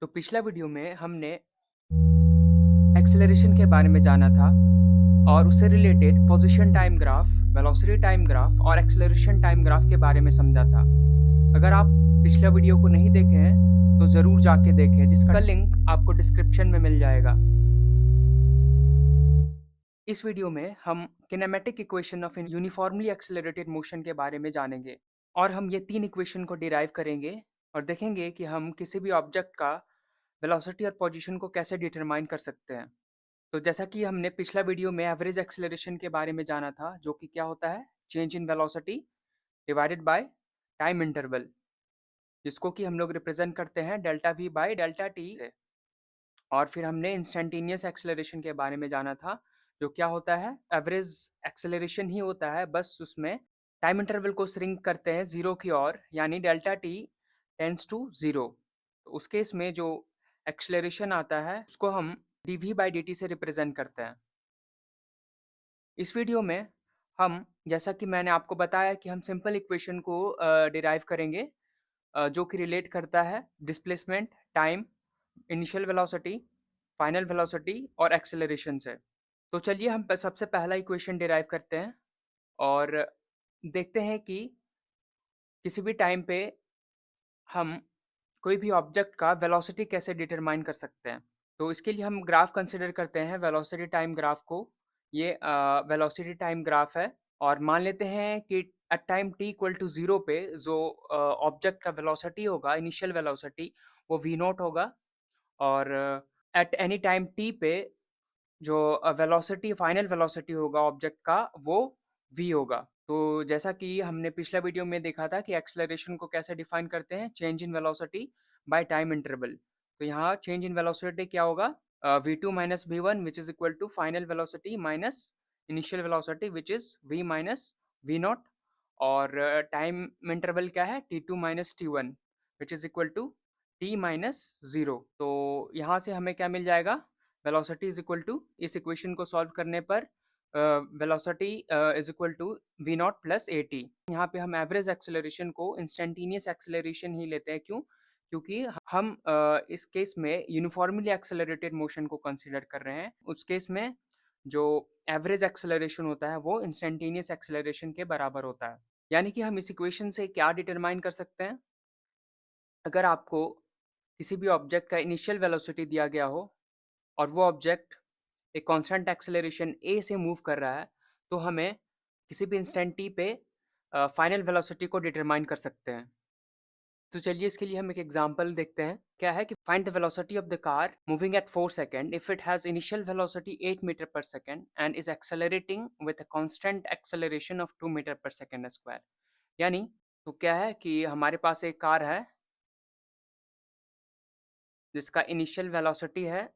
तो पिछला वीडियो में हमने एक्सेलरेशन के बारे में जाना था और उससे related position time graph, velocity time graph और एक्सेलरेशन टाइम ग्राफ के बारे में समझा था। अगर आप पिछला वीडियो को नहीं देखे हैं तो ज़रूर जाके देखें, जिसका लिंक आपको डिस्क्रिप्शन में मिल जाएगा। इस वीडियो में हम kinematic equation of uniformly accelerated motion के बारे में जानेंगे और हम ये 3 इक्वेशन को डिराइव करेंगे और देखेंगे कि हम किसी भी ऑब्जेक्ट का वेलोसिटी और पोजीशन को कैसे डिटरमाइन कर सकते हैं। तो जैसा कि हमने पिछला वीडियो में एवरेज एक्सेलरेशन के बारे में जाना था, जो कि क्या होता है, change in velocity divided by time interval, जिसको कि हम लोग रिप्रेजेंट करते हैं delta we by delta T से। और फिर हमने इंस्टेंटेनियस एक्सेलरेशन के बारे में जाना था, जो क्या होता है, एवरेज एक्सेलरेशन ही होता है, बस उसमें टाइम इंटरवल को श्रिंक करते हैं ज़ीरो की ओर, यानी delta T tends to zero. तो उस केस में जो एक्सेलरेशन आता है उसको हम dv बाई dt से रिप्रेजेंट करते हैं। इस वीडियो में हम, जैसा कि मैंने आपको बताया, कि हम सिंपल इक्वेशन को डिराइव करेंगे, जो कि रिलेट करता है displacement, time, initial velocity, final velocity और एक्सेलरेशन से। तो चलिए हम सबसे पहला इक्वेशन डिराइव करते हैं और देखते हैं कि किसी भी टाइम पे हम कोई भी ऑब्जेक्ट का वेलोसिटी कैसे डिटरमाइन कर सकते हैं। तो इसके लिए हम ग्राफ कंसिडर करते हैं, वेलोसिटी टाइम ग्राफ को। ये वेलोसिटी टाइम ग्राफ है और मान लेते हैं कि at time t equal to 0 पे जो ऑब्जेक्ट का वेलोसिटी होगा, इनिशियल वेलोसिटी, वो v नॉट होगा। और एट एनी टाइम t पे जो वेलोसिटी, फाइनल वेलोसिटी होगा ऑब्जेक्ट का, वो v होगा। तो जैसा कि हमने पिछला वीडियो में देखा था कि एक्सेलरेशन को कैसे डिफाइन करते हैं, change in velocity by time interval. तो यहाँ चेंज इन वेलोसिटी क्या होगा, v2 minus v1 which is equal to final velocity minus initial velocity which is v minus v naught. और टाइम इंटरवल क्या है, t2 minus t1 which is equal to t minus 0। तो यहाँ से हमें क्या मिल जाएगा, वेलोसिटी इज इक्वल टू, इस इक्वेशन को सॉल्व करने पर velocity is equal to v not plus a t. यहाँ पे हम एवरेज एक्सेलरेशन को इंस्टेंटेनियस एक्सेलरेशन ही लेते हैं। क्यों? क्योंकि हम इस केस में यूनिफॉर्मली एक्सेलरेटेड मोशन को कंसीडर कर रहे हैं। उस केस में जो एवरेज एक्सेलरेशन होता है वो इंस्टेंटेनियस एक्सेलरेशन के बराबर होता है। यानी कि हम इस इक्वेशन से क्या डिटरमाइन कर सकते हैं, अगर आपको किसी भी ऑब्जेक्ट का इनिशियल वेलोसिटी दिया गया हो और वो ऑब्जेक्ट एक कांस्टेंट एक्सेलरेशन a से मूव कर रहा है, तो हमें किसी भी इंस्टेंट t पे फाइनल वेलोसिटी को डिटरमाइन कर सकते हैं। तो चलिए इसके लिए हम एक एग्जांपल देखते हैं। क्या है कि find the velocity of the car moving at 4 second if it has initial velocity 8 metre per second and is accelerating with a constant acceleration of 2 metre per second square. यानी तो क्या है कि हमारे पास एक कार है जिसका इनिशियल वेलोसिटी है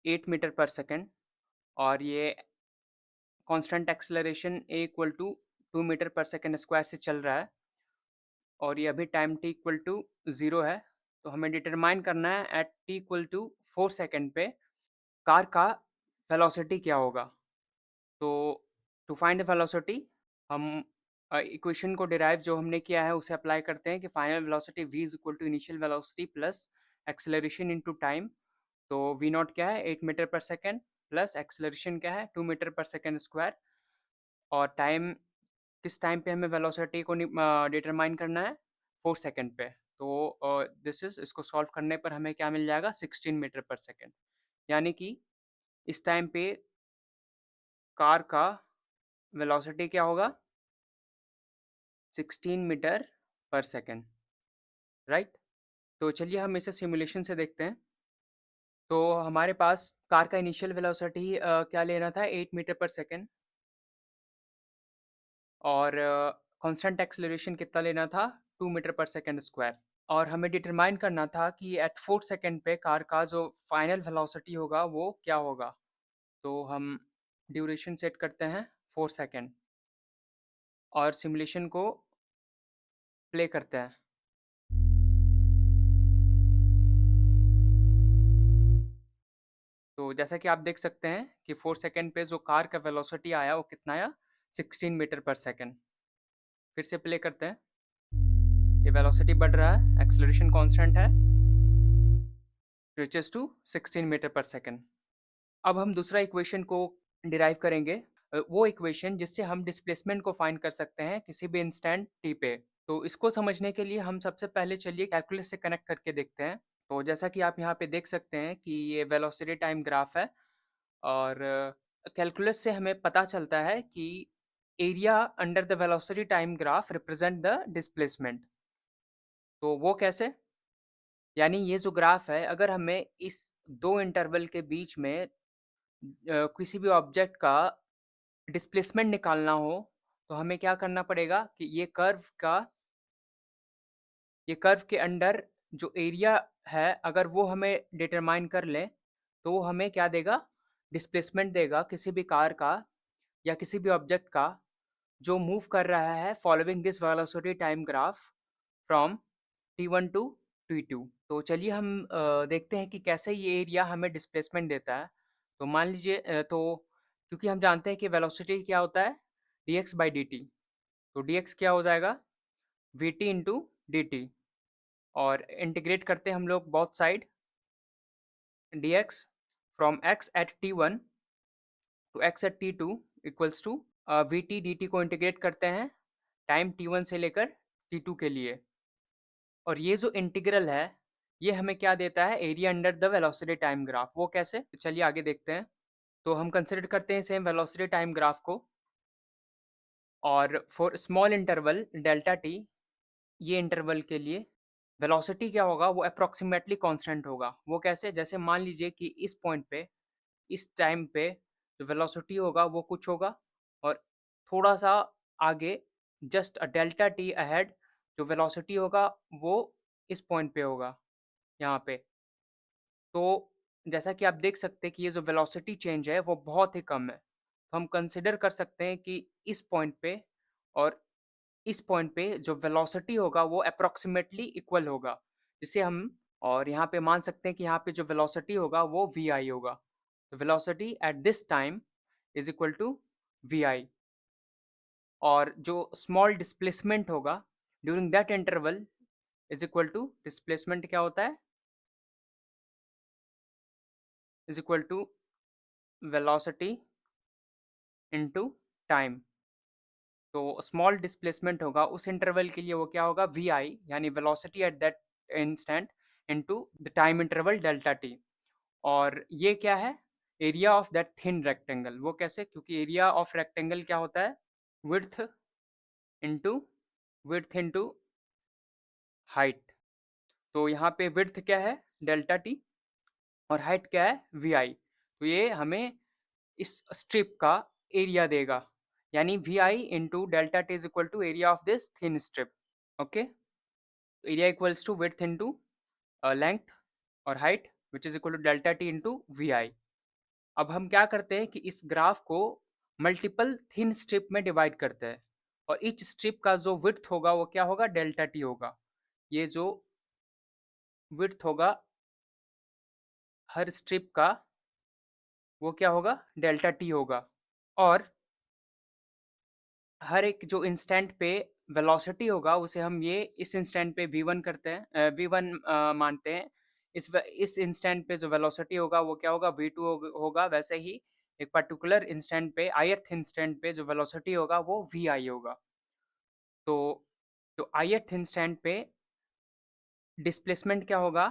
8 मीटर पर सेकंड और ये constant acceleration a equal to 2 metre per second square से चल रहा है और ये अभी टाइम t इक्वल टू 0 है। तो हमें डिटरमाइन करना है at t equal to 4 second पे कार का वेलोसिटी क्या होगा। तो टू फाइंड द वेलोसिटी हम इक्वेशन को डिराइव जो हमने किया है उसे अप्लाई करते हैं कि final velocity v is equal to initial velocity plus acceleration into time. तो v नॉट क्या है, 8 metre per second, plus acceleration क्या है, 2 मीटर पर सेकंड स्क्वायर। और टाइम, किस टाइम पे हमें वेलोसिटी को डिटरमाइन करना है, 4 सेकंड पे। तो दिस इज, इसको सॉल्व करने पर हमें क्या मिल जाएगा, 16 मीटर पर सेकंड। यानी कि इस टाइम पे कार का वेलोसिटी क्या होगा, 16 मीटर पर सेकंड, राइट। तो चलिए हम इसे सिमुलेशन से देखते हैं। तो हमारे पास कार का इनिशियल वेलोसिटी क्या लेना था, 8 मीटर पर सेकंड, और कांस्टेंट एक्सेलरेशन कितना लेना था, 2 मीटर पर सेकंड स्क्वायर। और हमें डिटरमाइन करना था कि एट 4 सेकंड पे कार का जो फाइनल वेलोसिटी होगा वो क्या होगा। तो हम ड्यूरेशन सेट करते हैं 4 सेकंड और सिमुलेशन को प्ले करते हैं। तो जैसा कि आप देख सकते हैं कि 4 सेकंड पे जो कार का वेलोसिटी आया वो कितना आया, 16 मीटर पर सेकंड। फिर से प्ले करते हैं, ये वेलोसिटी बढ़ रहा है, एक्सेलरेशन कांस्टेंट है, reaches to 16 metre per second. अब हम दूसरा इक्वेशन को डिराइव करेंगे, वो इक्वेशन जिससे हम डिस्प्लेसमेंट को फाइंड कर सकते हैं किसी भी इंस्टेंट टी पे। तो इसको समझने के लिए हम सबसे पहले चलिए कैलकुलस से कनेक्ट करके देखते हैं। तो जैसा कि आप यहाँ पे देख सकते हैं कि ये वेलोसिटी टाइम ग्राफ है, और कैलकुलस से हमें पता चलता है कि area under the velocity time graph represent the displacement. तो वो कैसे? यानी ये जो ग्राफ है, अगर हमें इस 2 इंटरवल के बीच में किसी भी ऑब्जेक्ट का डिस्प्लेसमेंट निकालना हो, तो हमें क्या करना पड़ेगा कि ये कर्व के अंडर जो एरिया है, अगर वो हमें डिटरमाइन कर लें, तो वो हमें क्या देगा? डिस्प्लेसमेंट देगा किसी भी कार का या किसी भी ऑब्जेक्ट का जो मूव कर रहा है following this velocity time graph from T1 to T2। तो चलिए हम देखते हैं कि कैसे ये एरिया हमें डिस्प्लेसमेंट देता है। तो मान लीजिए तो क्योंकि हम जानते हैं कि वेलोसिटी क्या होता है, dx बाई dt। तो dx क्या हो जाएगा, vt इंटू dt। और इंटीग्रेट करते हैं हम लोग both side, dx from x at t1 to x at t2 equals to vt dt को इंटीग्रेट करते हैं टाइम t1 से लेकर t2 के लिए। और ये जो इंटीग्रल है, ये हमें क्या देता है? Area under the velocity time graph. वो कैसे? तो चलिए आगे देखते हैं। तो हम कंसिडर करते हैं सेम वेलोसिटी टाइम ग्राफ को, और for small interval delta T, ये इंटरवल के लिए वेलोसिटी क्या होगा? वो अप्रॉक्सीमेटली कांस्टेंट होगा। वो कैसे? जैसे मान लीजिए कि इस पॉइंट पे, इस टाइम पे जो वेलोसिटी होगा वो कुछ होगा, और थोड़ा सा आगे just a delta T ahead जो वेलोसिटी होगा वो इस पॉइंट पे होगा, यहाँ पे। तो जैसा कि आप देख सकते हैं कि ये जो वेलोसिटी चेंज है वो बहुत ही कम है। तो हम कंसिडर कर सकते हैं कि इस पॉइंट पे और इस पॉइंट पे जो वेलोसिटी होगा वो अप्रॉक्सीमेटली इक्वल होगा, जिसे हम, और यहाँ पे मान सकते हैं कि यहाँ पे जो वेलोसिटी होगा वो वी आई होगा। तो velocity at this time is equal to v i, और जो स्मॉल डिस्प्लेसमेंट होगा during that interval is equal to, displacement क्या होता है? Is equal to velocity into time. तो स्मॉल डिस्प्लेसमेंट होगा उस इंटरवल के लिए, वो क्या होगा? वी आई, यानी velocity at that instant into the time interval delta T. और ये क्या है? Area of that thin rectangle. वो कैसे? क्योंकि एरिया ऑफ रेक्टेंगल क्या होता है? Width into width into height. तो यहाँ पे विड्थ क्या है? डेल्टा टी, और हाइट क्या है? V i. तो ये हमें इस स्ट्रिप का एरिया देगा, यानी v i into delta t is equal to area of this thin strip. Okay, area equals to width into length और height which is equal to delta t into v i. अब हम क्या करते हैं कि इस ग्राफ को multiple thin strip में डिवाइड करते हैं, और ईच स्ट्रिप का जो विड्थ होगा वो क्या होगा? डेल्टा टी होगा। ये जो विड्थ होगा हर स्ट्रिप का वो क्या होगा? डेल्टा टी होगा। और हर एक जो इंस्टेंट पे वेलोसिटी होगा उसे हम ये इस इंस्टेंट पे v1 करते हैं, v1 मानते हैं। इस इंस्टेंट पे जो वेलोसिटी होगा वो क्या होगा? v2 होगा। वैसे ही एक पर्टिकुलर इंस्टेंट पे, ith इंस्टेंट पे जो वेलोसिटी होगा वो vi होगा। तो तो ith इंस्टेंट पे डिस्प्लेसमेंट क्या होगा?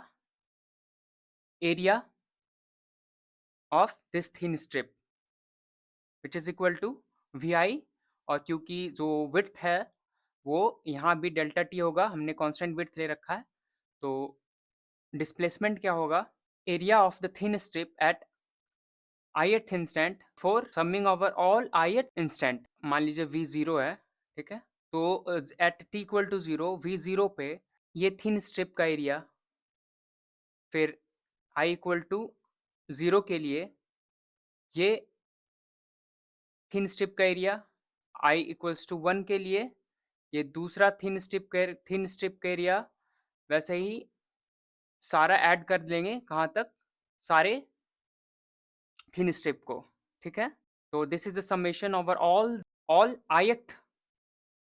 Area of this thin strip which is equal to vi। और क्योंकि जो विड्थ है वो यहाँ भी डेल्टा टी होगा, हमने कांस्टेंट विड्थ ले रखा है, तो डिस्प्लेसमेंट क्या होगा? Area of the thin strip at ith instant for summing over all ith instant. मान लीजिए v जीरो है, ठीक है? तो at t equal to zero, v zero पे ये थिन स्ट्रिप का एरिया, फिर i इक्वल टू जीरो के लिए ये थिन स्ट्रिप का area, i equals to one के लिए ये दूसरा थिन स्ट्रिप का एरिया। वैसे ही सारा ऐड कर लेंगे, कहाँ तक? सारे थिन स्ट्रिप को, ठीक है? तो this is the summation over all ith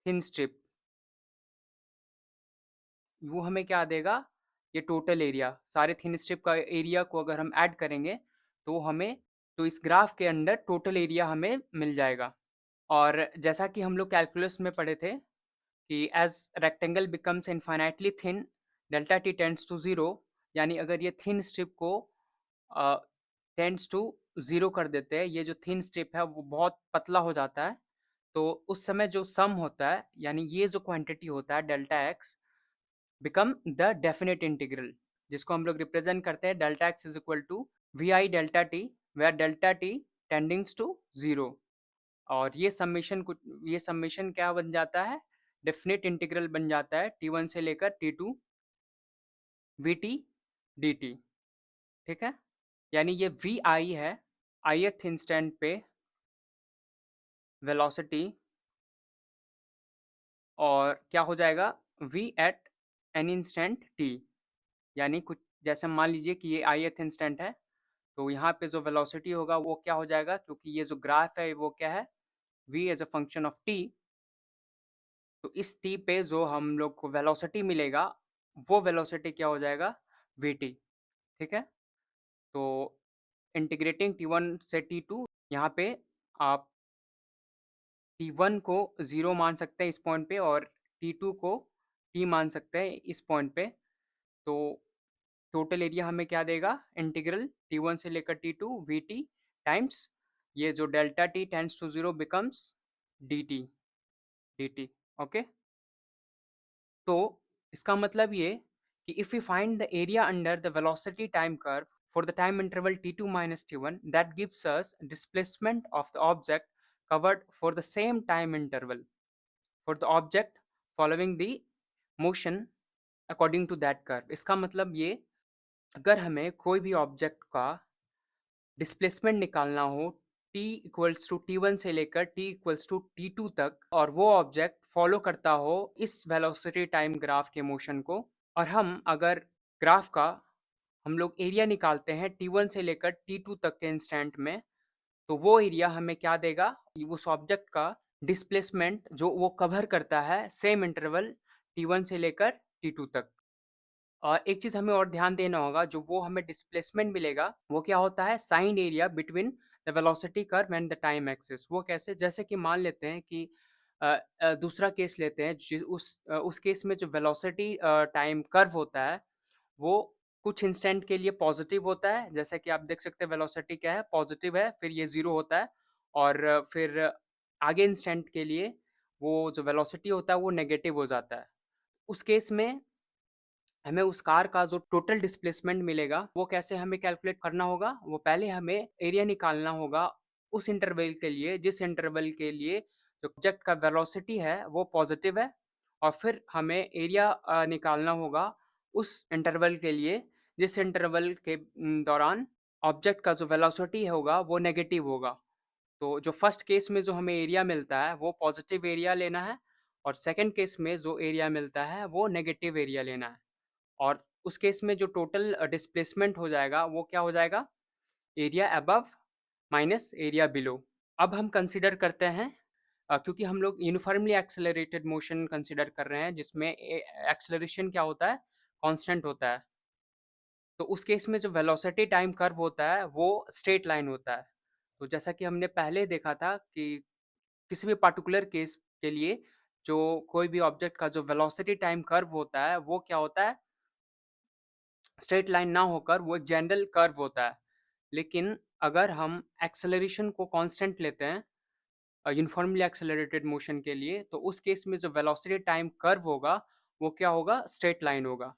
thin strip. वो हमें क्या देगा? ये टोटल एरिया, सारे थिन स्ट्रिप का एरिया को अगर हम ऐड करेंगे तो हमें तो इस ग्राफ के अंदर टोटल एरिया हमें मिल जाएगा। और जैसा कि हम लोग कैलकुलस में पढ़े थे कि as rectangle becomes infinitely thin delta T tends to zero, यानी अगर ये थिन स्ट्रिप को टेंड्स टू जीरो कर देते हैं, ये जो थिन स्ट्रिप है वो बहुत पतला हो जाता है, तो उस समय जो सम होता है यानी ये जो क्वांटिटी होता है delta x become the definite integral, जिसको हम लोग रिप्रेजेंट करते हैं delta x is equal to v i delta t, where delta t tendings to zero. और ये समेशन क्या बन जाता है, डेफिनेट इंटीग्रल बन जाता है t1 से लेकर t2 vt dt। ठीक है, यानी ये vi है ith इंस्टेंट पे वेलोसिटी, और क्या हो जाएगा v at an instant t, यानी कुछ जैसे मान लीजिए कि ये ith इंस्टेंट है, तो यहाँ पे जो वेलोसिटी होगा वो क्या हो जाएगा, क्योंकि ये जो ग्राफ है वो क्या है v as a function of t, तो इस t पे जो हम लोग को वेलोसिटी मिलेगा वो वेलोसिटी क्या हो जाएगा vt। ठीक है, तो इंटीग्रेटिंग t1 से t2, यहाँ पे आप t1 को 0 मान सकते हैं इस पॉइंट पे, और t2 को t मान सकते हैं इस पॉइंट पे। तो टोटल एरिया हमें क्या देगा, इंटीग्रल t1 से लेकर t2 vt टाइम्स ये जो delta t tends to 0 becomes dt। Okay, तो इसका मतलब ये कि if we find the area under the velocity time curve for the time interval t2 minus t1, that gives us displacement of the object covered for the same time interval for the object following the motion according to that curve। इसका मतलब ये, अगर हमें कोई भी object का displacement निकालना हो t इक्वल्स टू t1 से लेकर t इक्वल्स टू t2 तक, और वो ऑब्जेक्ट फॉलो करता हो इस वेलोसिटी टाइम ग्राफ के मोशन को, और हम अगर ग्राफ का हम लोग एरिया निकालते हैं t1 से लेकर t2 तक के इंस्टेंट में, तो वो एरिया हमें क्या देगा, उस ऑब्जेक्ट का डिस्प्लेसमेंट जो वो कवर करता है सेम इंटरवल t1 से लेकर t2 तक। और एक चीज़ हमें और ध्यान देना होगा, जो वो हमें डिस्प्लेसमेंट मिलेगा वो क्या होता है, sign area between the velocity curve and the time axis. वो कैसे, जैसे कि मान लेते हैं कि दूसरा केस लेते हैं, उस केस में जो वेलोसिटी टाइम कर्व होता है वो कुछ इंस्टेंट के लिए पॉजिटिव होता है, जैसे कि आप देख सकते हैं वेलोसिटी क्या है, पॉजिटिव है, फिर ये ज़ीरो होता है, और फिर आगे इंस्टेंट के लिए वो जो वेलोसिटी होता है वो नेगेटिव हो जाता है। उस केस में हमें उस कार का जो टोटल डिस्प्लेसमेंट मिलेगा वो कैसे हमें कैलकुलेट करना होगा, वो पहले हमें एरिया निकालना होगा उस इंटरवल के लिए जिस इंटरवल के लिए जो ऑब्जेक्ट का वेलोसिटी है वो पॉजिटिव है, और फिर हमें एरिया निकालना होगा उस इंटरवल के लिए जिस इंटरवल के दौरान ऑब्जेक्ट का जो वेलोसिटी होगा वो नेगेटिव होगा। तो जो फर्स्ट केस में जो हमें एरिया मिलता है वो पॉजिटिव एरिया लेना है, और सेकंड केस में जो एरिया मिलता है वो नेगेटिव एरिया लेना है। और उस केस में जो टोटल डिस्प्लेसमेंट हो जाएगा वो क्या हो जाएगा, area above minus area below. अब हम कंसीडर करते हैं क्योंकि हम लोग यूनिफॉर्मली एक्सेलरेटेड मोशन कंसीडर कर रहे हैं जिसमें एक्सेलरेशन क्या होता है, कांस्टेंट होता है, तो उस केस में जो वेलोसिटी टाइम कर्व होता है वो स्ट्रेट लाइन होता है। तो जैसा कि हमने पहले देखा था कि किसी भी पार्टिकुलर केस के लिए जो कोई भी ऑब्जेक्ट का जो वेलोसिटी टाइम कर्व होता है वो क्या होता है, स्ट्रेट लाइन ना होकर वो एक जनरल कर्व होता है। लेकिन अगर हम एक्सेलरेशन को कांस्टेंट लेते हैं यूनिफॉर्मली एक्सेलरेटेड मोशन के लिए, तो उस केस में जो वेलोसिटी टाइम कर्व होगा वो क्या होगा, स्ट्रेट लाइन होगा।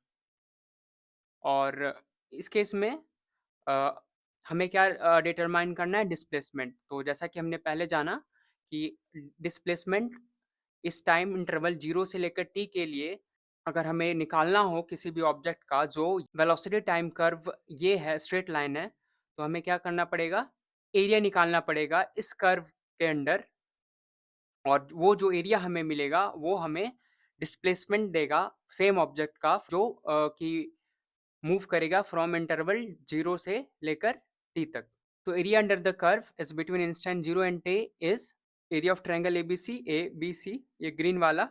और इस केस में अ, हमें क्या डिटरमाइन करना है, डिस्प्लेसमेंट। तो जैसा कि हमने पहले जाना कि डिस्प्लेसमेंट इस टाइम इंटरवल 0 से लेकर t के लिए अगर हमें निकालना हो किसी भी ऑब्जेक्ट का जो वेलोसिटी टाइम कर्व ये है, स्ट्रेट लाइन है, तो हमें क्या करना पड़ेगा, एरिया निकालना पड़ेगा इस कर्व के अंडर, और वो जो एरिया हमें मिलेगा वो हमें डिस्प्लेसमेंट देगा सेम ऑब्जेक्ट का जो कि मूव करेगा फ्रॉम इंटरवल 0 से लेकर t तक। तो area under the curve is between instant 0 and t is area of triangle ABC ये ग्रीन वाला,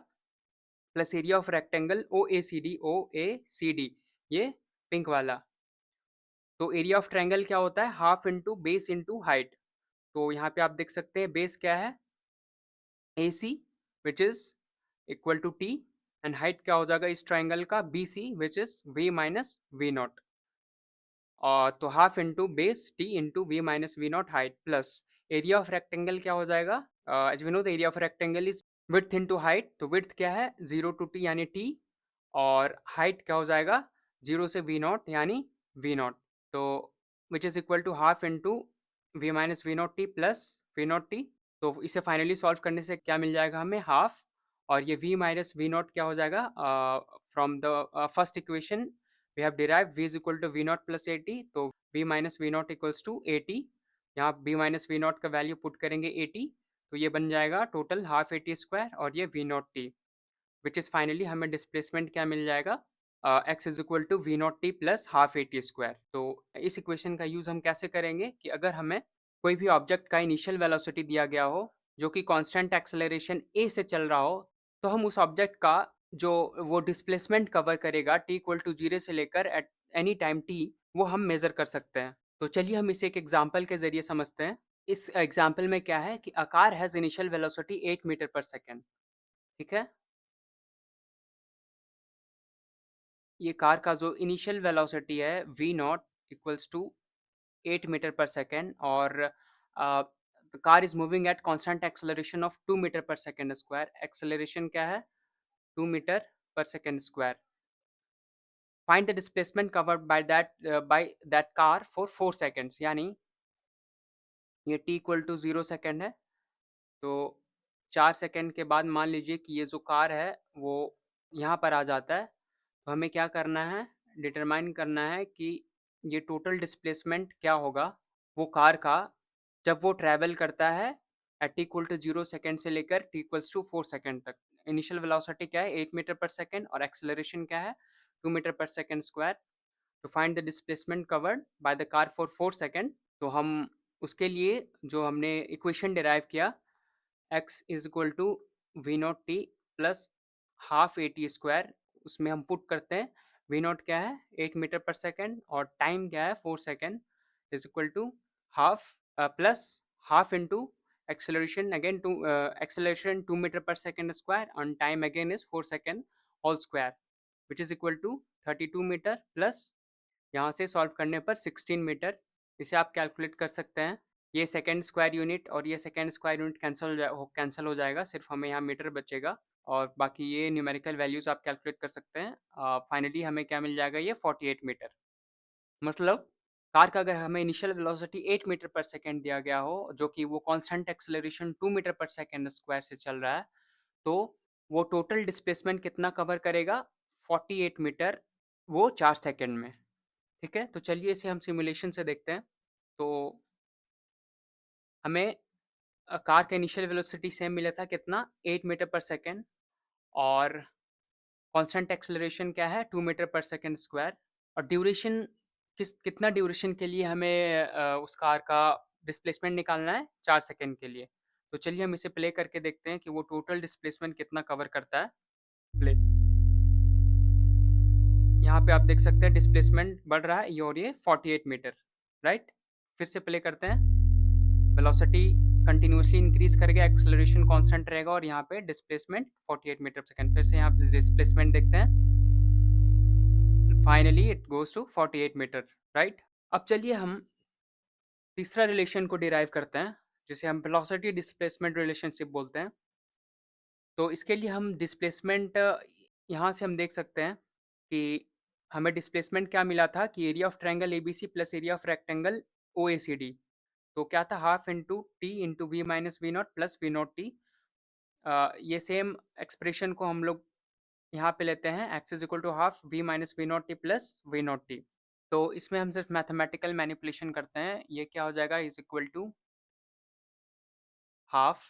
plus area of rectangle OACD ये पिंक वाला। तो एरिया ऑफ ट्रायंगल क्या होता है? Half into base into height. तो यहाँ पे आप देख सकते हैं बेस क्या है? AC which is equal to T, and height क्या हो जाएगा इस ट्रायंगल का? BC which is V minus V naught. और तो half into base T into V minus V naught height plus area of rectangle क्या हो जाएगा? As we know the area of rectangle is width into height. तो width क्या है? 0 to T यानी T, और हाइट क्या हो जाएगा? 0 से V नॉट यानी V नॉट। तो which is equal to half into V minus V naught T plus V naught T। तो इसे फाइनली सॉल्व करने से क्या मिल जाएगा हमें? हाफ। और ये V माइनस V नॉट क्या हो जाएगा? From the first equation we have derived v is equal to v naught plus 80, तो v minus v naught equals to 80। यहाँ v minus v naught का वैल्यू पुट करेंगे 80, तो ये बन जाएगा टोटल हाफ 80 स्क्वायर और ये v naught t, which is finally हमें डिस्प्लेसमेंट क्या मिल जाएगा? x is equal to v naught t plus half 80 square. तो इस इक्वेशन का यूज हम कैसे करेंगे कि अगर हमें कोई भी ऑब्जेक्ट का इनिशियल वेलोसिटी दिया गया हो जो कि कांस्टेंट एक्सेलरेशन a से चल रहा हो, तो हम उस ऑब्जेक्ट का जो वो डिस्प्लेसमेंट कवर करेगा t इक्वल टू 0 से लेकर एट एनी टाइम t, वो हम मेजर कर सकते हैं। तो चलिए हम इसे एक एग्जांपल के जरिए समझते हैं। इस एग्जांपल में क्या है कि a car has initial velocity 8 metre per second. ठीक है? ये कार का जो इनिशियल वेलोसिटी है v naught equals to 8 metre per second, और the car is moving at constant acceleration of 2 metre per second square. Acceleration क्या है? 2 metre per second square. Find the displacement covered by that car for 4 seconds, यानी ये t equal to 0 second है। तो 4 second के बाद मान लीजिए कि ये जो कार है वो यहाँ पर आ जाता है। तो हमें क्या करना है? डिटरमाइन करना है कि ये टोटल डिस्प्लेसमेंट क्या होगा वो कार का, जब वो ट्रैवल करता है at T equal to 0 second से लेकर टी इक्वल्स टू 4 सेकेंड तक। इनिशियल वेलोसिटी क्या है? 8 मीटर पर सेकेंड, और एक्सेलरेशन क्या है? 2 metre per second square. To find the displacement covered by the car for 4 second, तो हम उसके लिए जो हमने इक्वेशन डिराइव किया, x is equal to v not t plus half a t square, उसमें हम पुट करते हैं वी नॉट क्या है? 8 मीटर पर सेकेंड, और टाइम क्या है? 4 second, is equal to half plus half into acceleration again to acceleration 2 metre per second square, and time again is 4 second whole square, which is equal to 32 metre plus यहाँ से solve करने पर 16 metre. इसे आप calculate कर सकते हैं। ये सेकंड स्क्वायर यूनिट और ये सेकंड स्क्वायर यूनिट कैंसिल हो जाएगा, सिर्फ हमें यहाँ मीटर बचेगा, और बाकी ये न्यूमेरिकल वैल्यूज आप कैलकुलेट कर सकते हैं। फाइनली हमें क्या मिल जाएगा? ये 48 मीटर। मतलब कार का अगर हमें initial velocity 8 metre per second दिया गया हो, जो कि वो constant acceleration 2 metre per second square से चल रहा है, तो वो टोटल डिस्प्लेसमेंट कितना कवर करेगा? 48 मीटर, वो 4 सेकेंड में। ठीक है? तो चलिए इसे हम सिमुलेशन से देखते हैं। तो हमें कार का इनिशियल वेलोसिटी सेम मिला था कितना? 8 मीटर पर सेकेंड, और कांस्टेंट एक्सेलरेशन क्या है? 2 मीटर पर सेकेंड स्क्वायर, और ड्यूरेशन कितना ड्यूरेशन के लिए हमें उस कार का डिस्प्लेसमेंट निकालना है? 4 सेकेंड के लिए। तो चलिए हम इसे प्ले करके देखते हैं कि वो टोटल डिस्प्लेसमेंट कितना कवर करता है। प्ले। यहाँ पे आप देख सकते हैं डिस्प्लेसमेंट बढ़ रहा है, ये और ये 48 मीटर, राइट? फिर से प्ले करते हैं। वेलोसिटी कंटिन्यूअसली इंक्रीज करेगा, एक्सेलरेशन कांस्टेंट रहेगा, और यहाँ पे डिस्प्लेसमेंट 48 मीटर पर सेकंड। फिर से यहाँ पे डिस्प्लेसमेंट देखते हैं, finally it goes to 48 metre, right? अब चलिए हम तीसरा रिलेशन को डिराइव करते हैं, जिसे हम वेलोसिटी डिस्प्लेसमेंट रिलेशनशिप बोलते हैं। तो इसके लिए हम डिस्प्लेसमेंट यहाँ से हम देख सकते हैं कि हमें डिस्प्लेसमेंट क्या मिला था कि area of triangle ABC plus area of rectangle OACD. तो क्या था? Half into t into v minus v not plus v not t. ये सेम एक्सप्रेशन को हम लोग यहाँ पे लेते हैं, x is equal to half v minus v not t plus v not t. तो इसमें हम सिर्फ मैथमेटिकल मैनिपुलेशन करते हैं। ये क्या हो जाएगा? Is equal to half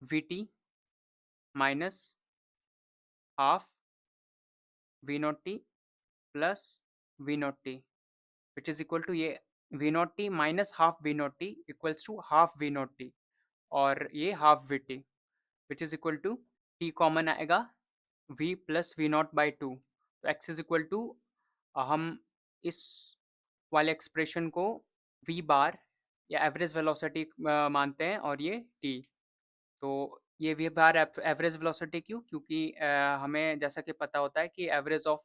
v t minus half v not t plus v not t, which is equal to ये v not t minus half v not t equals to half v not t, और ये half v t, which is equal to t common आएगा v plus v not by two, तो x is equal to, हम इस वाले expression को v बार या average velocity मानते हैं, और ये t। तो ये v बार एवरेज वेलोसिटी क्यों? क्योंकि हमें जैसा कि पता होता है कि average of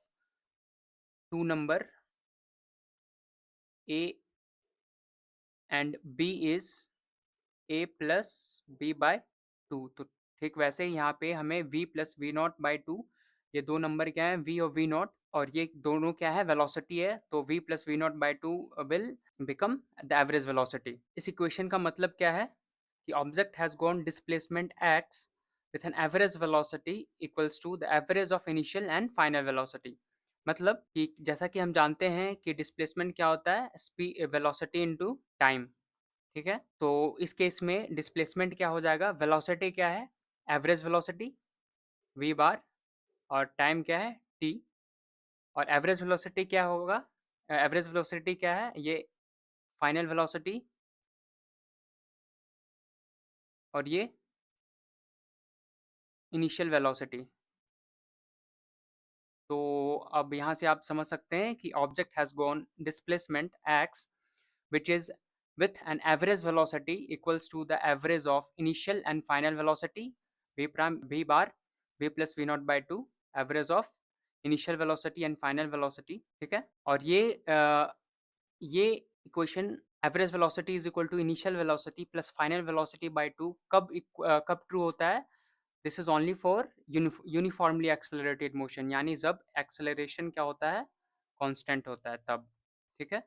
two number a and b is a plus b by two. तो ठीक वैसे ही यहाँ पे हमें v plus v not by two, ये दो नंबर क्या है, v और v नॉट, और ये दोनों क्या है, वेलोसिटी है। तो v plus v not by two will become the average velocity. इस इक्वेशन का मतलब क्या है कि object has gone displacement x with an average velocity equals to the average of initial and final velocity। मतलब कि जैसा कि हम जानते हैं कि डिस्प्लेसमेंट क्या होता है, स्पीड वेलोसिटी इनटू टाइम। ठीक है, तो इस केस में डिस्प्लेसमेंट क्या हो जाएगा, वेलोसिटी क्या है, एवरेज वेलोसिटी v बार, और टाइम क्या है t, और एवरेज वेलोसिटी क्या होगा, एवरेज वेलोसिटी क्या है, ये फाइनल वेलोसिटी, और ये इनिशियल वेलोसिटी। तो अब यहाँ से आप समझ सकते हैं कि object has gone displacement x which is with an average velocity equals to the average of initial and final velocity v prime v bar v plus v naught by 2 average of initial velocity and final velocity। ठीक है, और ये equation average velocity is equal to initial velocity plus final velocity by two कब true होता है, this is only for uniformly accelerated motion, यानी जब acceleration क्या होता है, कांस्टेंट होता है तब। ठीक है,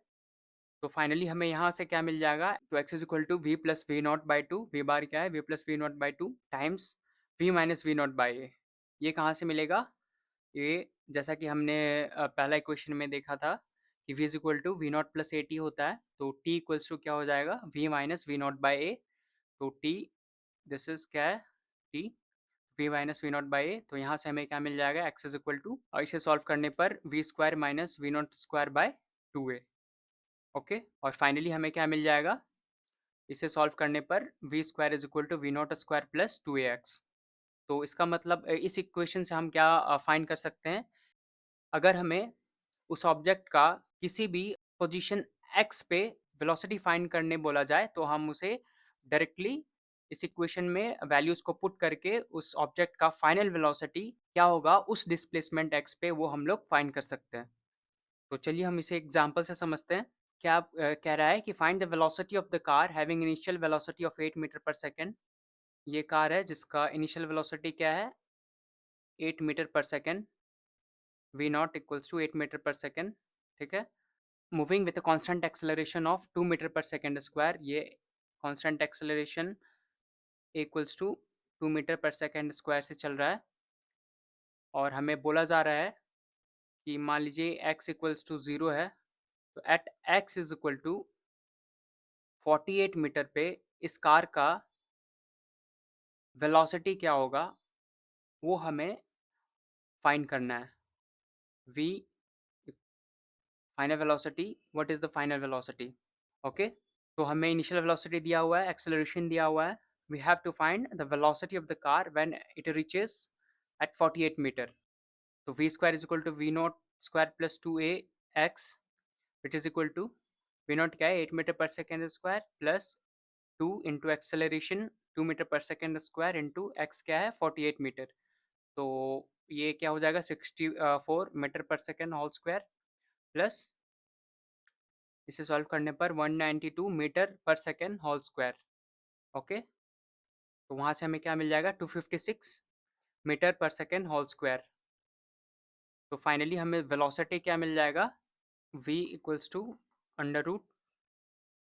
तो फाइनली हमें यहाँ से क्या मिल जाएगा, तो x is equal to v plus v not by two, v bar क्या है, v plus v not by two times v minus v not by a. ये कहाँ से मिलेगा, ये जैसा कि हमने पहला इक्वेशन में देखा था कि v is equal to v not plus a t होता है, तो t इक्वल्स टू क्या हो जाएगा, v minus v not by a. तो t, दिस इज क्या है, t v minus v not by a. तो यहाँ से हमें क्या मिल जाएगा, x इज इक्वल टू, और इसे सॉल्व करने पर v square minus v not square by two a. Okay, और फाइनली हमें क्या मिल जाएगा, इसे सॉल्व करने पर v square is equal to v not square plus two a x. तो इसका मतलब इस इक्वेशन से हम क्या फाइंड कर सकते हैं, अगर हमें उस ऑब्जेक्ट का किसी भी पोजीशन x पे वेलोसिटी फाइंड करने बोला जाए, तो हम उसे डायरेक्टली इस इक्वेशन में वैल्यूज को पुट करके उस ऑब्जेक्ट का फाइनल वेलोसिटी क्या होगा उस डिस्प्लेसमेंट x पे, वो हम लोग फाइंड कर सकते हैं। तो चलिए हम इसे एग्जांपल से समझते हैं। क्या कह रहा है कि find the velocity of the car having initial velocity of 8 metre per second. ये कार है जिसका इनिशियल वेलोसिटी क्या है, 8 metre per second, v not equals to 8 metre per second. ठीक है, moving with a constant acceleration of 2 metre per second square. ये constant acceleration equals to 2 metre per second square से चल रहा है, और हमें बोला जा रहा है कि मान लीजिए x इक्वल्स टू 0 है, तो at x is equal to 48 metre पे इस कार का वेलोसिटी क्या होगा, वो हमें फाइंड करना है। v final velocity, what is the final velocity. Okay, तो हमें इनिशियल वेलोसिटी दिया हुआ है, एक्सेलरेशन दिया हुआ है, we have to find the velocity of the car when it reaches at 48 metre. तो v square is equal to v not square plus two a x, it is equal to v not क्या है, 8 metre per second square plus 2 into acceleration 2 metre per second square into x क्या है, 48 metre. तो ये क्या हो जाएगा, 64 metre per second whole square plus इसे सॉल्व करने पर 192 metre per second whole square. Okay, तो वहाँ से हमें क्या मिल जाएगा, 256 metre per second whole square. तो फाइनली हमें वेलोसिटी क्या मिल जाएगा, v equals to under root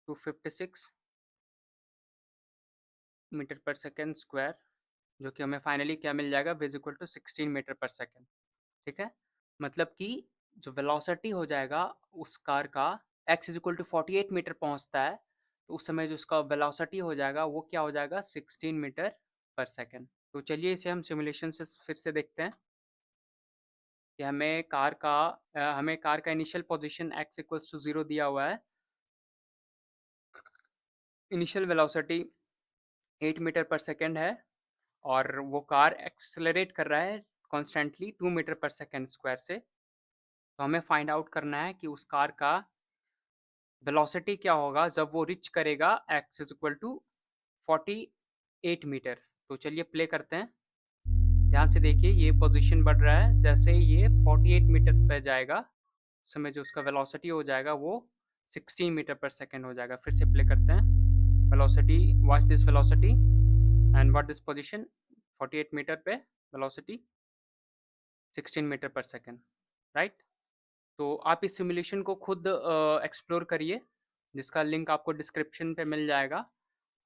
256 metre per second square, जो कि हमें फाइनली क्या मिल जाएगा, v equal to 16 metre per second. ठीक है, मतलब कि जो वेलोसिटी हो जाएगा उस कार का, x is equal to 48 metre पहुंचता है, तो उस समय जो उसका वेलोसिटी हो जाएगा वो क्या हो जाएगा, 16 मीटर पर सेकेंड। तो चलिए इसे हम सिमुलेशन से फिर से देखते हैं कि हमें कार का initial position x equals to 0 दिया हुआ है, initial velocity 8 metre per second है, और वो कार एक्सेलरेट कर रहा है constantly 2 metre per second square से। तो हमें फाइंड आउट करना है कि उस कार का वेलोसिटी क्या होगा जब वो रीच करेगा x is equal to 48 metre. तो चलिए प्ले करते हैं। ध्यान से देखिए, ये पोजीशन बढ़ रहा है। जैसे ही ये 48 मीटर पे जाएगा, उस समय जो उसका वेलोसिटी हो जाएगा वो 16 मीटर पर सेकंड हो जाएगा। फिर से प्ले करते हैं। Velocity, watch this velocity and what this position, 48 metre पे velocity 16 metre per second, right. तो आप इस सिमुलेशन को खुद एक्सप्लोर करिए, जिसका लिंक आपको डिस्क्रिप्शन पे मिल जाएगा।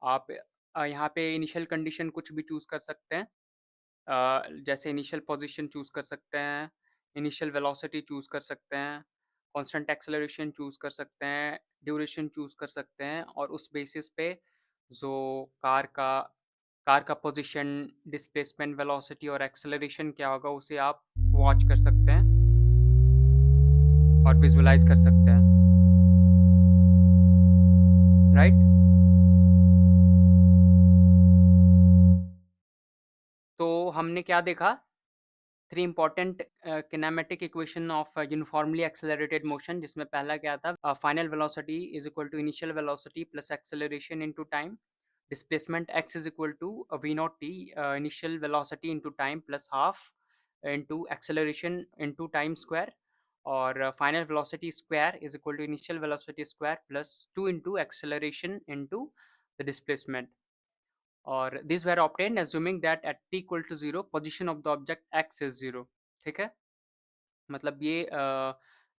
आप यहाँ पे इनिशियल कंडीशन कुछ भी चूज़ कर सकते हैं। जैसे इनिशियल पोजीशन चूज़ कर सकते हैं, इनिशियल वेलोसिटी चूज़ कर सकते हैं, कांस्टेंट एक्सेलरेशन चूज़ कर सकते हैं, ड्यूरेशन चूज़ कर सकते हैं और उस बेसिस पे जो कार का पोजीशन, डिस्प्लेसमेंट, वेलोसिटी और एक्सेलरेशन क्या होगा उसे आप वॉच कर सकते हैं और विजुअलाइज़ कर सकते हैं, राइट? तो हमने क्या देखा? 3 important kinematic equation of uniformly accelerated motion, जिसमें पहला क्या था? Final velocity is equal to initial velocity plus acceleration into time. Displacement x is equal to v naught t, initial velocity into time plus half into acceleration into time square. और final velocity square is equal to initial velocity square plus 2 into acceleration into the displacement. और these were obtained assuming that at t equal to 0 position of the object x is 0। ठीक है, मतलब ये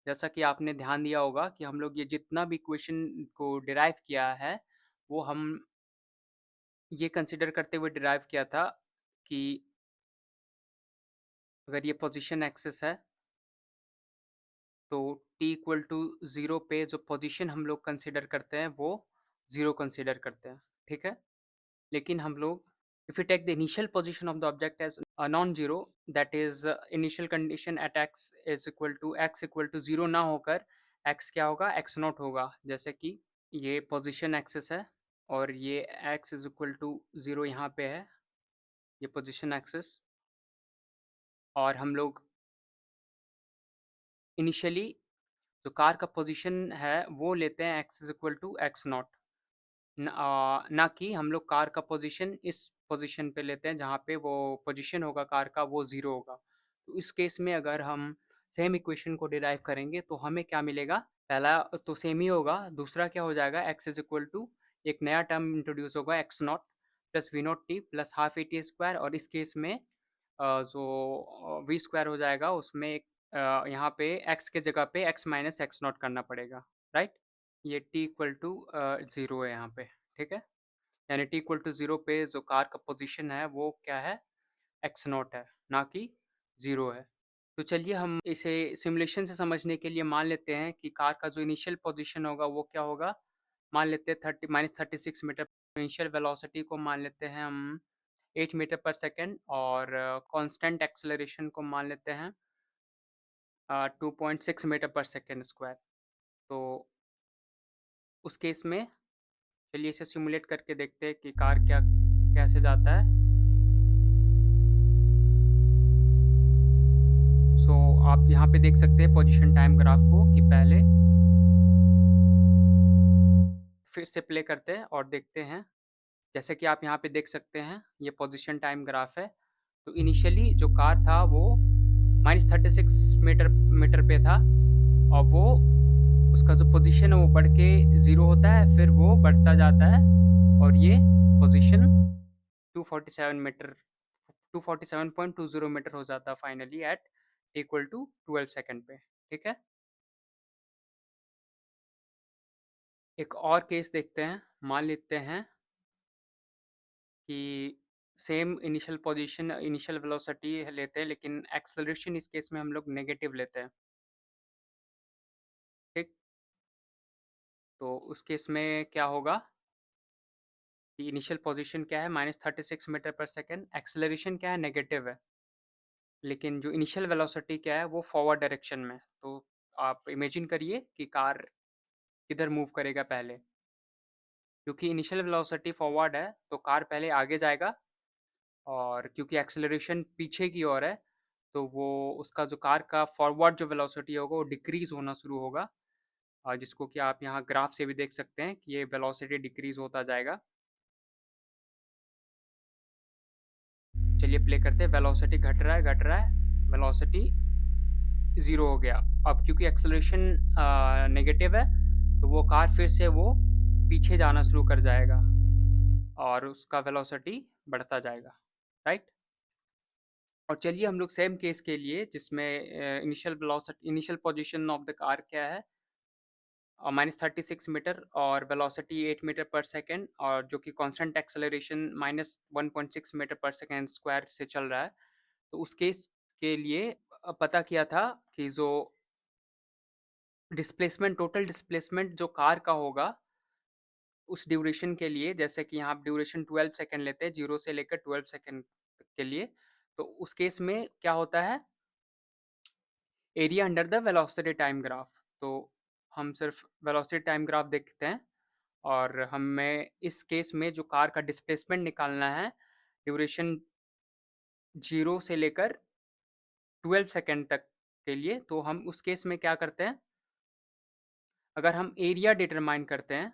जैसा कि आपने ध्यान दिया होगा कि हम लोग ये जितना भी इक्वेशन को डिराइव किया है, वो हम ये कंसिडर करते हुए डिराइव किया था कि अगर ये पोजीशन एक्सिस है, तो t इक्वल टू 0 पे जो पोजीशन हम लोग कंसिडर करते हैं वो 0 कंसिडर करते हैं। ठीक है, लेकिन हम लोग if we take the initial position of the object as a non-zero, that is initial condition at x equal to 0 ना होकर x क्या होगा, x नॉट होगा। जैसे कि ये पोजीशन एक्सिस है और ये x इज इक्वल टू 0 यहाँ पे है, ये पोजीशन एक्सिस। और हम लोग इनिशियली जो कार का पोजीशन है वो लेते हैं x is equal to x not, ना कि हम लोग कार का पोजीशन इस पोजीशन पे लेते हैं जहाँ पे वो पोजीशन होगा कार का वो 0 होगा। तो इस केस में अगर हम सेम इक्वेशन को डिराइव करेंगे तो हमें क्या मिलेगा? पहला तो सेम ही होगा, दूसरा क्या हो जाएगा? x इज इक्वल टू एक नया टर्म इंट्रोड्यूस होगा x not plus v not t plus half a t square. और इस केस में जो वी स्क्वायर हो जाएगा उसमें एक यहाँ पे x के जगह पे x माइनस एक्स नॉट करना पड़ेगा, राइट। ये t इक्वल टू 0 है यहाँ पे, ठीक है। यानी t इक्वल टू 0 पे जो कार का पोजीशन है वो क्या है? x नॉट है, ना कि 0 है। तो चलिए हम इसे सिमुलेशन से समझने के लिए मान लेते हैं कि कार का जो इनिशियल पोजीशन होगा वो क्या होगा? मान लेते हैं 36 मीटर। इनिशियल वेलोसिटी को मान लेते हैं हम 8 मीटर पर सेकंड और कांस्टेंट एक्सेलरेशन को मान लेते हैं 2.6 मीटर पर सेकंड स्क्वायर। तो उस केस में चलिए इसे सिमुलेट करके देखते हैं कि कार क्या कैसे जाता है। सो आप यहाँ पे देख सकते हैं पोजीशन टाइम ग्राफ को कि पहले फिर से प्ले करते हैं और देखते हैं। जैसे कि आप यहाँ पे देख सकते हैं ये पोजीशन टाइम ग्राफ है। तो इनिशियली जो कार था वो -36 मीटर पे था और वो उसका जो पोजीशन है वो बढ़ के 0 होता है, फिर वो बढ़ता जाता है और ये पोजीशन 247 मीटर 247.20 मीटर हो जाता है finally at equal to 12 second पे, ठीक है। एक और केस देखते हैं। मान लेते हैं कि same initial position, initial velocity लेते हैं, लेकिन एक्सेलरेशन इस केस में हम लोग नेगेटिव लेते हैं, ठीक। तो उस केस में क्या होगा कि इनिशियल पोजीशन क्या है? -36 मीटर पर सेकंड। एक्सेलरेशन क्या है? नेगेटिव है। लेकिन जो इनिशियल वेलोसिटी क्या है वो फॉरवर्ड डायरेक्शन में। तो आप इमेजिन करिए कि कार किधर मूव करेगा पहले। क्योंकि इनिशियल वेलोसिटी फॉरवर्ड है तो कार पहले आगे जाएगा और क्योंकि एक्सेलरेशन पीछे की ओर है तो वो उसका जो कार का फॉरवर्ड जो वेलोसिटी होगा वो डिक्रीज़ होना शुरू होगा, जिसको कि आप यहाँ ग्राफ से भी देख सकते हैं कि ये वेलोसिटी डिक्रीज़ होता जाएगा। चलिए प्ले करते हैं, वेलोसिटी घट रहा है, वेलोसिटी 0 हो गया। अब क्योंकि एक्सेलरेशन नेगेटिव है, तो वो कार फिर से वो पीछे जाना शुरू कर जाएगा और उसका वेलोसिटी बढ़ता जाएगा, राइट? और चलिए हम लोग सेम केस के लिए जिसमें initial position of the car क्या है, -36 मीटर और वेलोसिटी 8 मीटर पर सेकेंड, और जो कि constant acceleration -1.6 metre per second square से चल रहा है। तो उस केस के लिए पता किया था कि जो टोटल डिस्प्लेसमेंट जो कार का होगा उस ड्यूरेशन के लिए, जैसे कि यहाँ आप ड्यूरेशन 12 सेकंड लेते हैं 0 से लेकर 12 सेकंड के लिए, तो उस केस में क्या होता है, area under the velocity time graph. तो हम सिर्फ वेलोसिटी टाइम ग्राफ देखते हैं और हमें इस केस में जो कार का डिस्प्लेसमेंट निकालना है ड्यूरेशन 0 से लेकर 12 सेकंड तक के लिए, तो हम उस केस में क्या करते हैं, अगर हम एरिया डिटरमाइन करते हैं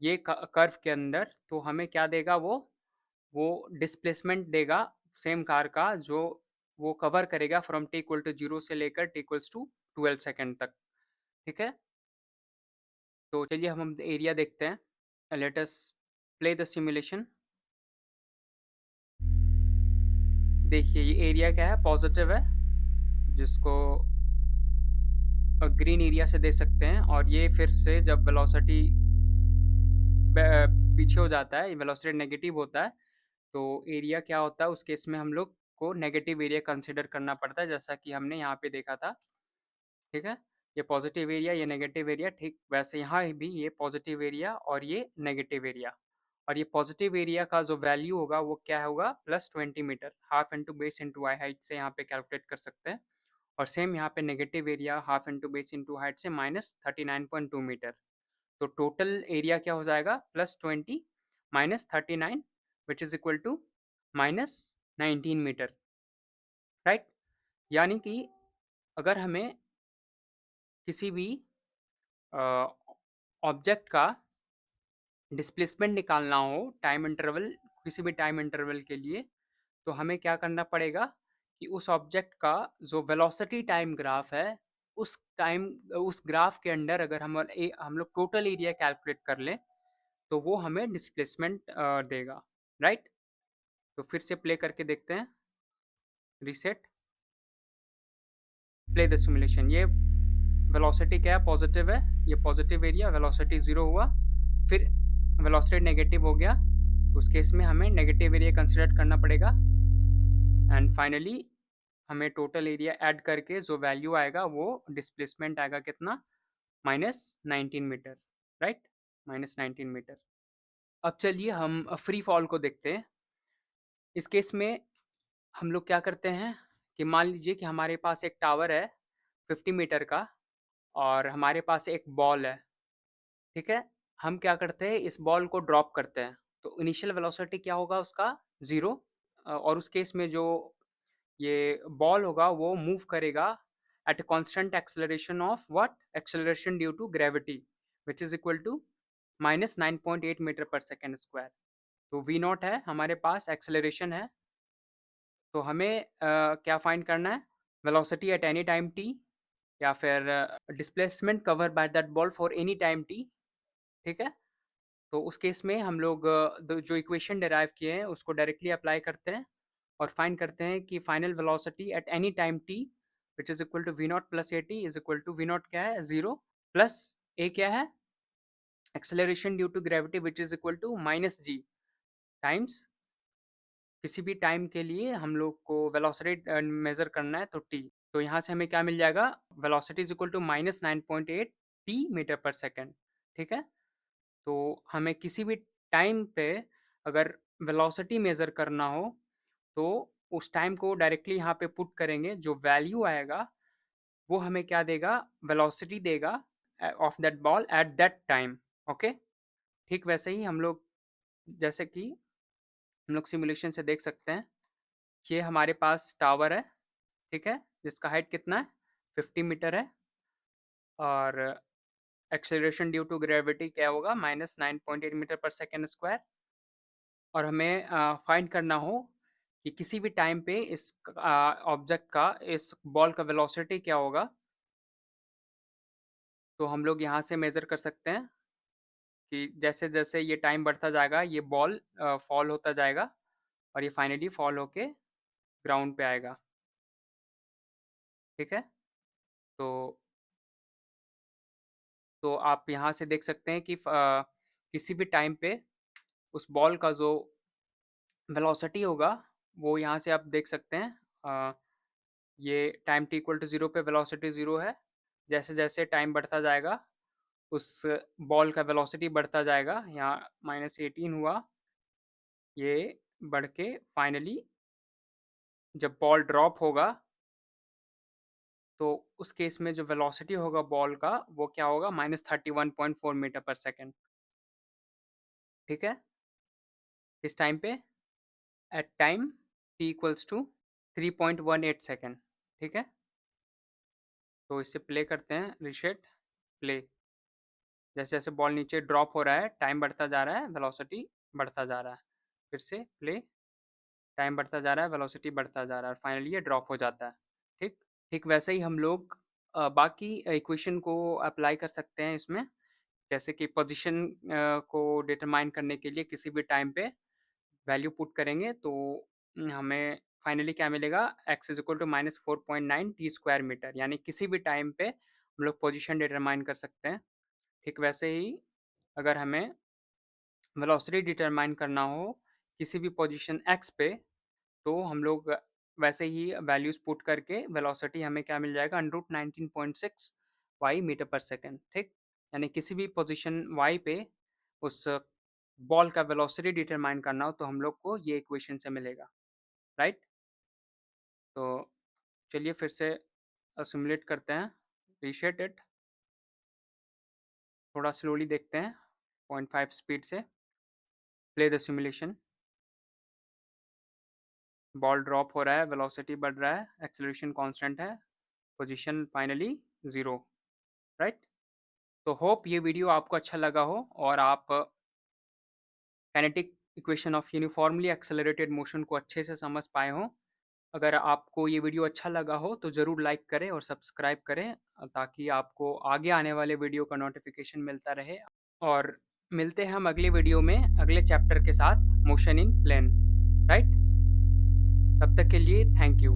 ये कर्व के अंदर, तो हमें क्या देगा, वो डिस्प्लेसमेंट देगा सेम कार का, जो वो कवर करेगा फ्रॉम टी इक्वल टू 0 से लेकर टी इक्वल्स टू 12 सेकंड तक। ठीक है, तो चलिए हम एरिया देखते हैं। Let us play the simulation. देखिए ये एरिया क्या है, पॉजिटिव है, जिसको ग्रीन एरिया से दे सकते हैं, और ये फिर से जब वेलोसिटी पीछे हो जाता है, वेलोसिटी नेगेटिव होता है, तो एरिया क्या होता है उस केस में, हम लोग को नेगेटिव एरिया कंसिडर करना पड़ता है, जैसा कि हमने यहाँ पे देखा था। ठीक है, ये पॉजिटिव एरिया, ये नेगेटिव एरिया, ठीक वैसे यहाँ भी ये पॉजिटिव एरिया और ये नेगेटिव एरिया, और ये पॉजिटिव एरिया का जो वैल्यू होगा वो क्या होगा, +20 metre, half into base into आई हाइट से यहाँ पे कैलकुलेट कर सकते हैं। और सेम यहाँ पे negative area half into base into height से -39.2 मीटर। तो टोटल एरिया क्या हो जाएगा, +20 -39 which is equal to -19 metre, right? यानी कि अगर हमें किसी भी ऑब्जेक्ट का डिस्प्लेसमेंट निकालना हो टाइम इंटरवल, किसी भी टाइम इंटरवल के लिए, तो हमें क्या करना पड़ेगा कि उस ऑब्जेक्ट का जो वेलोसिटी टाइम ग्राफ है, उस ग्राफ के अंडर अगर हम लोग टोटल एरिया कैलकुलेट कर लें, तो वो हमें डिस्प्लेसमेंट देगा, राइट? तो फिर से प्ले करके देखते हैं, रीसेट, प्ले द सिमुलेशन। ये वेलोसिटी क्या है, पॉजिटिव है, ये पॉजिटिव एरिया, वेलोसिटी 0 हुआ, फिर वेलोसिटी नेगेटिव हो गया, उस केस में हमें नेगेटिव एरिया कंसिडर करना पड़ेगा, एंड फाइनली हमें टोटल एरिया ऐड करके जो वैल्यू आएगा वो डिस्प्लेसमेंट आएगा कितना, -19 मीटर, राइट? -19 मीटर। अब चलिए हम फ्री फॉल को देखते हैं। इस केस में हम लोग क्या करते हैं कि मान लीजिए कि हमारे पास एक टावर है 50 मीटर का, और हमारे पास एक बॉल है, ठीक है? हम क्या करते हैं, इस बॉल को ड्रॉप करते हैं, तो इनिशियल वेलोसिटी क्या होगा उसका, 0, और उस केस में जो ये बॉल होगा वो मूव करेगा at a constant acceleration of what, acceleration due to gravity, which is equal to -9.8 metre per second square. तो वी नॉट है हमारे पास, एक्सेलरेशन है, तो हमें क्या फाइंड करना है, velocity at any time T, या फिर displacement cover by that ball for any time T. ठीक है, तो उस केस में हम लोग जो इक्वेशन डिराइव किए हैं उसको डायरेक्टली अप्लाई करते हैं और फाइंड करते हैं कि final velocity at any time t which is equal to v not plus a t is equal to v not क्या है, 0, प्लस ए क्या है, acceleration due to gravity which is equal to -g times किसी भी time के लिए हम लोग को वेलोसिटी मेजर करना है, तो टी। तो यहाँ से हमें क्या मिल जाएगा, velocity is equal to -9.8 t metre per second. ठीक है, तो हमें किसी भी टाइम पे अगर वेलोसिटी मेजर करना हो, तो उस टाइम को डायरेक्टली यहाँ पे पुट करेंगे, जो वैल्यू आएगा वो हमें क्या देगा, वेलोसिटी देगा of that ball at that time. Okay, ठीक वैसे ही हम लोग, जैसे कि हम लोग सिमुलेशन से देख सकते हैं, ये हमारे पास टावर है, ठीक है? जिसका हाइट कितना है? 50 मीटर है और एक्सेलरेशन ड्यू टू ग्रेविटी क्या होगा? -9.8 मीटर पर सेकंड स्क्वायर और हमें फाइंड करना हो कि किसी भी टाइम पे इस ऑब्जेक्ट का इस बॉल का वेलोसिटी क्या होगा? तो हम लोग यहाँ से मेज़र कर सकते हैं कि जैसे-जैसे ये टाइम बढ़ता जाएगा, ये बॉल फॉल होता जाएगा और ये फाइनली फॉल होके ग्राउंड पे आएगा, ठीक है? तो आप यहाँ से देख सकते हैं कि किसी भी टाइम पे उस बॉल का जो वेलोसिटी होगा, वो यहाँ से आप देख सकते हैं। ये टाइम t इक्वल टू 0 पे वेलोसिटी 0 है। जैसे-जैसे टाइम बढ़ता जाएगा, उस बॉल का वेलोसिटी बढ़ता जाएगा। यहाँ -18 हुआ, ये बढ़ के फाइनली जब बॉल ड्रॉप होगा, तो उस केस में जो वेलोसिटी होगा बॉल का, वो क्या होगा? -31.4 मीटर पर सेकंड, ठीक है? किस टाइम पे? At time t equals to 3.18 second, ठीक है? तो इसे प्ले करते हैं, रीसेट, प्ले। जैसे-जैसे बॉल नीचे ड्रॉप हो रहा है, टाइम बढ़ता जा रहा है, वेलोसिटी बढ़ता जा रहा है। फिर से प्ले, टाइम बढ़ता जा रहा है, वेलोसिटी बढ़ता जा रहा है और फाइनली ये ड्रॉप हो जाता है, ठीक? ठीक वैसे ही हम लोग बाकी इक्वेशन को अप्लाई कर सकते हैं इसमें। जैसे कि पोजीशन को डिटरमाइन करने के लिए किसी भी टाइम पे वैल्यू पुट करेंगे तो हमें फाइनली क्या मिलेगा? x is equal to -4.9 t square metre, यानी किसी भी टाइम पे हम लोग पोजीशन डिटरमाइन कर सकते हैं। ठीक वैसे ही अगर हमें वेलोसिटी डिटरमाइन करना हो किसी भी पोजीशन x पे, तो हम लोग वैसे ही वैल्यूज़ पुट करके वेलोसिटी हमें क्या मिल जाएगा? √19.6 वाई मीटर पर सेकंड, ठीक? यानी किसी भी पोजीशन y पे उस बॉल का वेलोसिटी डिटरमाइन करना हो तो हम लोग को ये इक्वेशन से मिलेगा, राइट? तो चलिए फिर से सिमुलेट करते हैं, रीसेट इट, थोड़ा स्लोली देखते हैं, 0.5 स्पीड से, play the simulation. Ball drop हो रहा है, वेलोसिटी बढ़ रहा है, एक्सेलरेशन कांस्टेंट है, पोजीशन फाइनली 0, राइट? तो होप ये वीडियो आपको अच्छा लगा हो और आप kinetic equation of uniformly accelerated motion को अच्छे से समझ पाए हों। अगर आपको ये वीडियो अच्छा लगा हो तो ज़रूर लाइक करें और सब्सक्राइब करें ताकि आपको आगे आने वाले वीडियो का नोटिफिकेशन मिलता रहे। और मिलते हैं हम अगले वीडियो में अगले चैप्टर के साथ, मोशन इन प्लेन, राइट? तब तक के लिए थैंक यू।